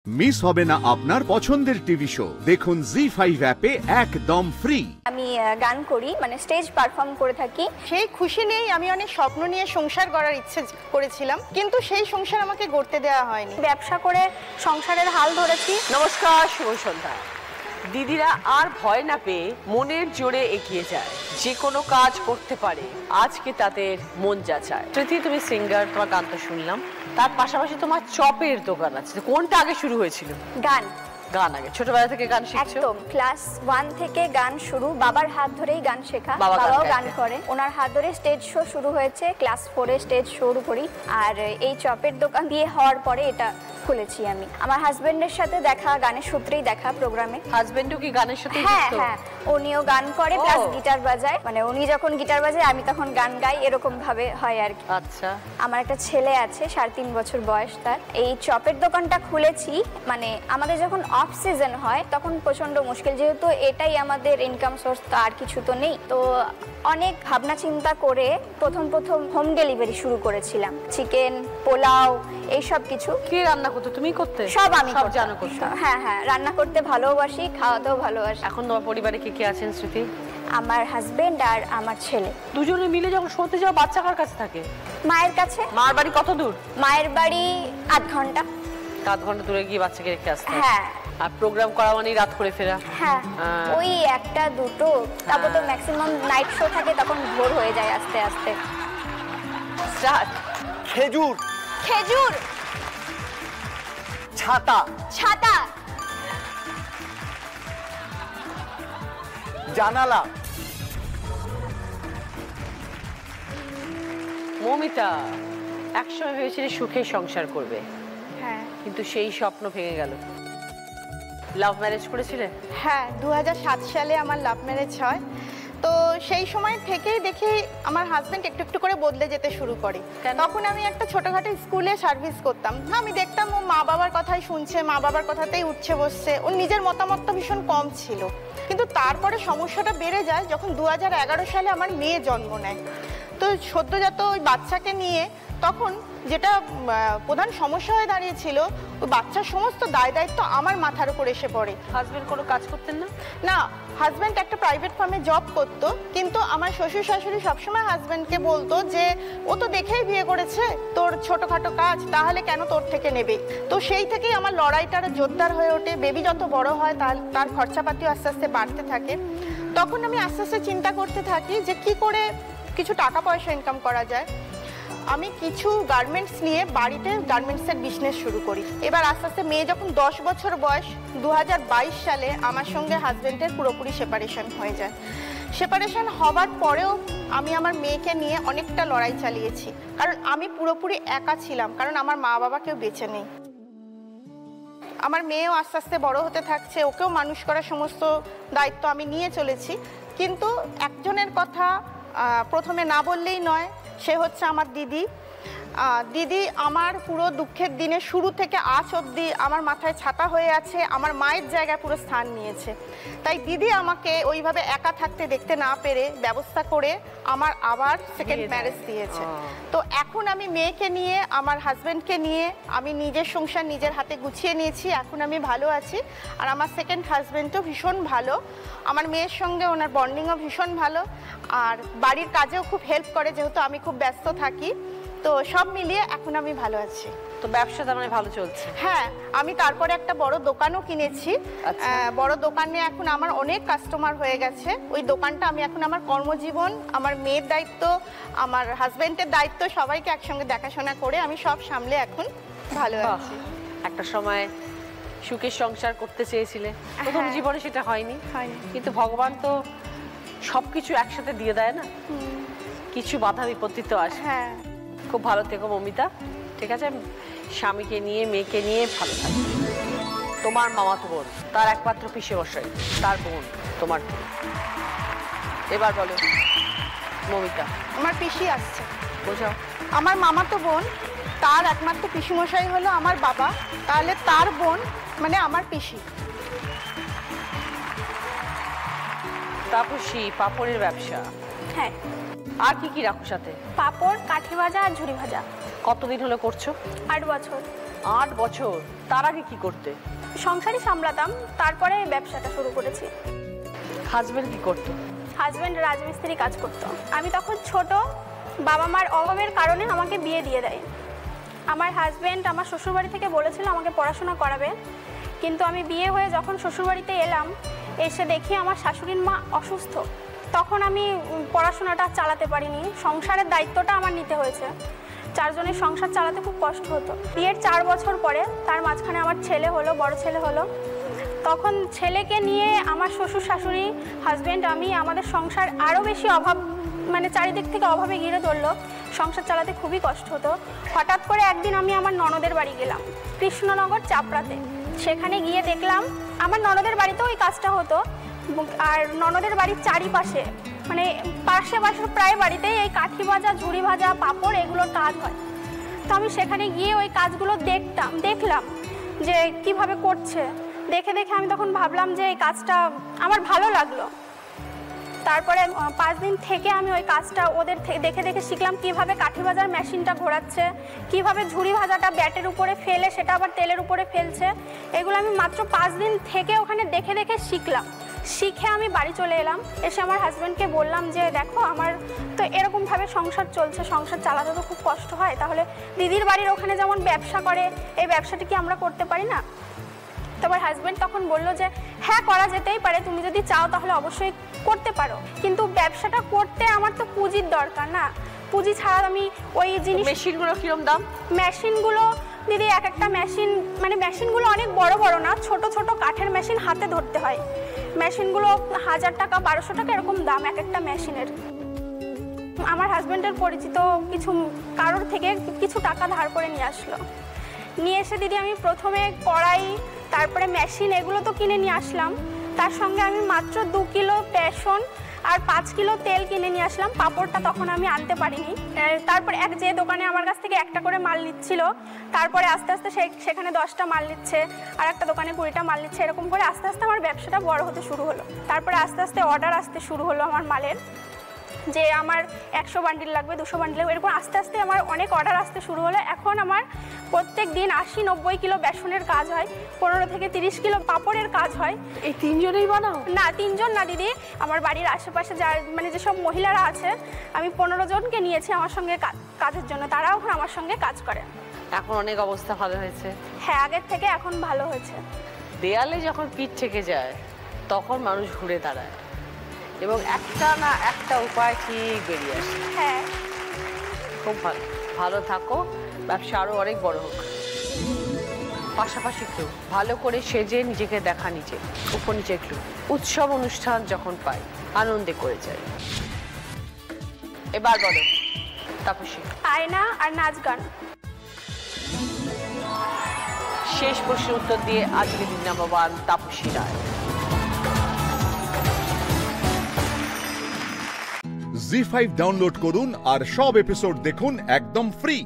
Miss হবে না আপনার পছন্দের টিভি শো দেখুন জি5 অ্যাপে একদম ফ্রি। আমি গান করি, মানে স্টেজ পারফর্ম করে থাকি। সেই খুশি নেই, আমি অনেক স্বপ্ন নিয়ে সংসার গড়ার ইচ্ছে করেছিলাম, কিন্তু সেই সংসার আমাকে গড়তে দেওয়া হয়নি। ব্যবসা করে সংসারের হাল ধরেছি। নমস্কার, শুভ সন্ধ্যা। দিদিরা আর ভয় না পেয়ে মনের জোরে এগিয়ে যায়, যে কোনো কাজ করতে পারে। আজকে তাদের মন যাচায়। যদি তুমি সিঙ্গার, তোমার গান তো শুনলাম, তার পাশাপাশি তোমার চপের দোকান আছে, কোনটা আগে শুরু হয়েছিল? গান আগে ছোটবেলা থেকে গান শিখছো? একদম ক্লাস 1 থেকে গান শুরু, বাবার হাত ধরেই গান শেখা। বাবাও গান করে, ওনার হাত ধরে স্টেজ শো শুরু হয়েছে। ক্লাস 4-এ স্টেজ শুরু করি, আর এই চপের দোকান বিয়ে হওয়ার পরে এটা খুলেছি আমি। আমার হাজবেন্ডের সাথে দেখা, গানের সূত্রেই দেখা প্রোগ্রামে। হাজবেন্ডও কি গানের সাথে যুক্ত? হ্যাঁ, উনিও গান করে প্লাস গিটার বাজায়, মানে উনি যখন গিটার বাজায় আমি তখন গান গাই, এরকম ভাবে হয় আর কি। আচ্ছা। আমার একটা ছেলে আছে, 3.5 বছর বয়স তার। এই চপের দোকানটা খুলেছি, মানে আমাদের যখন অফ সিজন হয় তখন প্রচন্ড মুশকিল, যেহেতু এটাই আমাদের ইনকাম সোর্স, তো আর কিছু তো নেই। তো অনেক ভাবনা চিন্তা করে প্রথম হোম ডেলিভারি শুরু করেছিলাম। চিকেন, পোলাও, এইসব কিছু। কে রান্না করতে? তুমি করতে? সব আমি সব জানো করতে? হ্যাঁ, রান্না করতে ভালোবাসি, খাওয়াতেও ভালোবাসি। এখন তোমার পরিবারে কে কে আছেন স্মৃতি? আমার হাজবেন্ড আর আমার ছেলে। দুজনে মিলে যখন শোতে যাও, বাচ্চা কার কাছে থাকে? মায়ের কাছে। মার বাড়ি কত দূর? মায়ের বাড়ি 8 ঘন্টা। 7 ঘন্টা দূরে গিয়ে বাচ্চাকে রেখে আসতে? হ্যাঁ। আর প্রোগ্রাম করা মানেই রাত করে ফেরা? হ্যাঁ, ওই 1টা-2টো, তারপর তো ম্যাক্সিমাম নাইট শো থাকে, তখন ভোর হয়ে যায় আস্তে আস্তে। স্টার্ট। খেজুর, খেজুর, ছাতা, ছাতা, জানালা। মমিতা, একসময় ভেবেছিলে সুখে সংসার করবে, হ্যাঁ, কিন্তু সেই স্বপ্ন ভেঙে গেল। লাভ ম্যারেজ করেছিলে? হ্যাঁ, 2007 সালে আমার লাভ ম্যারেজ হয়। তো সেই সময় থেকেই দেখি আমার হাজবেন্ড একটু একটু করে বদলে যেতে শুরু করে। তখন আমি একটা ছোটখাটো স্কুলে সার্ভিস করতাম। আমি দেখতাম ও মা বাবার কথাই শুনছে, মা বাবার কথাতেই উঠছে বসছে, ওর নিজের মতামতটা ভীষণ কম ছিল। কিন্তু তারপরে সমস্যাটা বেড়ে যায় যখন 2011 সালে আমার মেয়ে জন্ম নেয়। তো সদ্যজাত ওই বাচ্চাকে নিয়ে তখন যেটা প্রধান সমস্যা হয়ে দাঁড়িয়েছিল, ওই বাচ্চার সমস্ত দায় দায়িত্ব আমার মাথার উপর এসে পড়ে। হাজবেন্ড কোনো কাজ করতেন না? না, হাজব্যান্ড একটা প্রাইভেট ফার্মে জব করতো, কিন্তু আমার শ্বশুর শাশুড়ি সবসময় হাজব্যান্ডকে বলতো যে ও তো দেখেই বিয়ে করেছে, তোর ছোটখাটো কাজ, তাহলে কেন তোর থেকে নেবে। তো সেই থেকেই আমার লড়াইটার জোরদার হয়ে ওঠে। বেবি যত বড় হয় তার খরচাপাতিও আস্তে আস্তে বাড়তে থাকে। তখন আমি আস্তে আস্তে চিন্তা করতে থাকি যে কি করে কিছু টাকা পয়সা ইনকাম করা যায়। আমি কিছু গার্মেন্টস নিয়ে বাড়িতে গার্মেন্টসের বিজনেস শুরু করি। এবার আস্তে আস্তে মেয়ে যখন 10 বছর বয়স, 2022 সালে আমার সঙ্গে হাজব্যান্ডের পুরোপুরি সেপারেশন হয়ে যায়। সেপারেশন হওয়ার পরেও আমি আমার মেয়েকে নিয়ে অনেকটা লড়াই চালিয়েছি, কারণ আমি পুরোপুরি একা ছিলাম, কারণ আমার মা বাবা কেউ বেঁচে নেই। আমার মেয়েও আস্তে আস্তে বড় হতে থাকছে, ওকেও মানুষ করার সমস্ত দায়িত্ব আমি নিয়ে চলেছি। কিন্তু একজনের কথা প্রথমে না বললেই নয়, সে হচ্ছে আমার দিদি। দিদি আমার পুরো দুঃখের দিনে শুরু থেকে আজ অবধি আমার মাথায় ছাতা হয়ে আছে, আমার মায়ের জায়গায় পুরো স্থান নিয়েছে। তাই দিদি আমাকে ওইভাবে একা থাকতে দেখতে না পেরে ব্যবস্থা করে আমার আবার সেকেন্ড ম্যারেজ দিয়েছে। তো এখন আমি মেয়েকে নিয়ে, আমার হাজব্যান্ডকে নিয়ে আমি নিজের সংসার নিজের হাতে গুছিয়ে নিয়েছি। এখন আমি ভালো আছি, আর আমার সেকেন্ড হাজব্যান্ডও ভীষণ ভালো। আমার মেয়ের সঙ্গে ওনার বন্ডিংও ভীষণ ভালো, আর বাড়ির কাজেও খুব হেল্প করে, যেহেতু আমি খুব ব্যস্ত থাকি। তো সব মিলিয়ে এখন আমি ভালো আছি। তো ব্যবসা তার মানে ভালো চলছে? হ্যাঁ, আমি তারপরে একটা বড় দোকানও কিনেছি। বড় দোকানে এখন আমার অনেক কাস্টমার হয়ে গেছে। ওই দোকানটা আমি এখন আমার কর্মজীবন, আমার মেয়ের দায়িত্ব, আমার হাজবেন্ডের দায়িত্ব, সবাইকে একসঙ্গে দেখাশোনা করে আমি সব সামলে এখন ভালো আছি। একটা সময় সুখের সংসার করতে চেয়েছিলে, প্রথম জীবনে সেটা হয়নি, কিন্তু ভগবান তো সবকিছু একসাথে দিয়ে দেয় না, কিছু বাধা বিপত্তি তো আসে। হ্যাঁ, খুব ভালো থেকো মমিতা, ঠিক আছে? স্বামীকে নিয়ে, মেয়েকে নিয়ে ভালো থাকবে। তোমার মামাতো বোন, তার একমাত্র পিসে মশাই, তার বোন তোমার। এবার বলো মমিতা। আমার পিসি আসছে। বোঝাও। আমার মামাতো বোন, তার একমাত্র পিসিমশাই হলো আমার বাবা, তাহলে তার বোন মানে আমার পিসি। তাপসী, পাপড়ের ব্যবসা। হ্যাঁ। আর কি কি রাখো সাথে? পাপড়, কাঠি ভাজা আর ঝুরি ভাজা। কতদিন হলো করছো? 8 বছর। 8 বছর, তার আগে কি করতে? সংসারই সামলাতাম, তারপরে ব্যবসাটা শুরু করেছি। হাজবেন্ড কি করতো? হাজব্যান্ড রাজমিস্ত্রি কাজ করতো। আমি তখন ছোট, বাবা মার অভাবের কারণে আমাকে বিয়ে দিয়ে দেয়। আমার হাজব্যান্ড আমার শ্বশুরবাড়ি থেকে বলেছিল আমাকে পড়াশোনা করাবে, কিন্তু আমি বিয়ে হয়ে যখন শ্বশুরবাড়িতে এলাম, এসে দেখি আমার শাশুড়ির মা অসুস্থ। তখন আমি পড়াশোনাটা চালাতে পারিনি, সংসারের দায়িত্বটা আমার নিতে হয়েছে। 4 জনের সংসার চালাতে খুব কষ্ট হতো। বিয়ের 4 বছর পরে তার মাঝখানে আমার ছেলে হলো, বড় ছেলে হলো। তখন ছেলেকে নিয়ে আমার শ্বশুর শাশুড়ি, হাজব্যান্ড, আমি, আমাদের সংসার আরও বেশি অভাব, মানে চারিদিক থেকে অভাবে ঘিরে ধরলো। সংসার চালাতে খুবই কষ্ট হতো। হঠাৎ করে একদিন আমি আমার ননদের বাড়ি গেলাম, কৃষ্ণনগর চাপড়াতে। সেখানে গিয়ে দেখলাম আমার ননদের বাড়িতেও ওই কাজটা হতো, আর ননদের বাড়ির চারিপাশে, মানে পাশে প্রায় বাড়িতেই এই কাঠি ভাজা, ঝুড়ি ভাজা, পাঁপড় এগুলোর কাজ হয়। তো আমি সেখানে গিয়ে ওই কাজগুলো দেখলাম যে কিভাবে করছে। দেখে আমি তখন ভাবলাম যে এই কাজটা আমার ভালো লাগলো। তারপরে 5 দিন থেকে আমি ওই কাজটা ওদের দেখে শিখলাম কিভাবে কাঠি ভাজার মেশিনটা ঘোরাচ্ছে, কিভাবে ঝুড়ি ভাজাটা ব্যাটের উপরে ফেলে সেটা আবার তেলের উপরে ফেলছে। এগুলো আমি মাত্র 5 দিন থেকে ওখানে দেখে শিখলাম। শিখে আমি বাড়ি চলে এলাম। এসে আমার হাজব্যান্ডকে বললাম যে দেখো, আমার তো এরকমভাবে সংসার চলছে, সংসার চালাতে তো খুব কষ্ট হয়, তাহলে দিদির বাড়ির ওখানে যেমন ব্যবসা করে, এই ব্যবসাটি কি আমরা করতে পারি না? তো আমার হাজব্যান্ড তখন বললো যে হ্যাঁ, করা যেতেই পারে, তুমি যদি চাও তাহলে অবশ্যই করতে পারো, কিন্তু ব্যবসাটা করতে আমার তো পুঁজির দরকার না। পুঁজি ছাড়া আমি ওই জিনিস। মেশিনগুলো কিরম দাম? মেশিনগুলো দিদি, এক একটা মেশিন, মানে মেশিনগুলো অনেক বড় বড় না, ছোট ছোট কাঠের মেশিন, হাতে ধরতে হয়। মেশিনগুলো 1000 টাকা, 1200 টাকা এরকম দাম এক একটা মেশিনের। আমার হাজব্যান্ডের পরিচিত কিছু কারোর থেকে কিছু টাকা ধার করে নিয়ে আসলো। নিয়ে এসে দিদি আমি প্রথমে কড়াই, তারপরে মেশিন, এগুলো তো কিনে নিয়ে আসলাম। তার সঙ্গে আমি মাত্র 2 কিলো বেসন আর 5 কিলো তেল কিনে নিয়ে আসলাম। পাঁপড়টা তখন আমি আনতে পারিনি। তারপর যে দোকানে আমার কাছ থেকে একটা করে মাল নিচ্ছিল, তারপরে আস্তে আস্তে সেখানে 10টা মাল নিচ্ছে, আর একটা দোকানে 20টা মাল নিচ্ছে। এরকম করে আস্তে আস্তে আমার ব্যবসাটা বড় হতে শুরু হলো। তারপরে আস্তে আস্তে অর্ডার আসতে শুরু হলো আমার মালের, যে আমার 100 বান্ডিল লাগবে, 200 বান্ডিল লাগবে, এরকম আস্তে আস্তে আমার অনেক অর্ডার আসতে শুরু হলো। এখন আমার প্রত্যেক দিন 80-90 কিলো বেসনের কাজ হয়, 15 থেকে 30 কিলো পাঁপড়ের কাজ হয়। এই 3 জনেই বানাও? না, 3 জন না দিদি, আমার বাড়ির আশেপাশে মানে যেসব মহিলারা আছে, আমি 15 জনকে নিয়েছি আমার সঙ্গে কাজের জন্য, তারাও এখন আমার সঙ্গে কাজ করে। এখন অনেক অবস্থা ভালো হয়েছে? হ্যাঁ, আগের থেকে এখন ভালো হয়েছে। দেয়ালে যখন পিঠ থেকে যায় তখন মানুষ ঘুরে দাঁড়ায়, এবং একটা না একটা উপায় ঠিক বেরিয়ে আসে। হ্যাঁ, খুব ভালো থাকো, ব্যবসা আরো অনেক বড় হোক। পাশাপাশি একটু ভালো করে সেজে নিজেকে দেখা, নিজে উপর নিচে একটু উৎসব অনুষ্ঠান যখন পাই আনন্দে করে যাই। এবার বলো তাপসী। আয়না আর নাচ গান। শেষ প্রশ্নের উত্তর দিয়ে আজকে দিন নাম্বার 1 তাপসী রায়। জি5 ডাউনলোড করুন আর সব এপিসোড দেখুন একদম ফ্রি।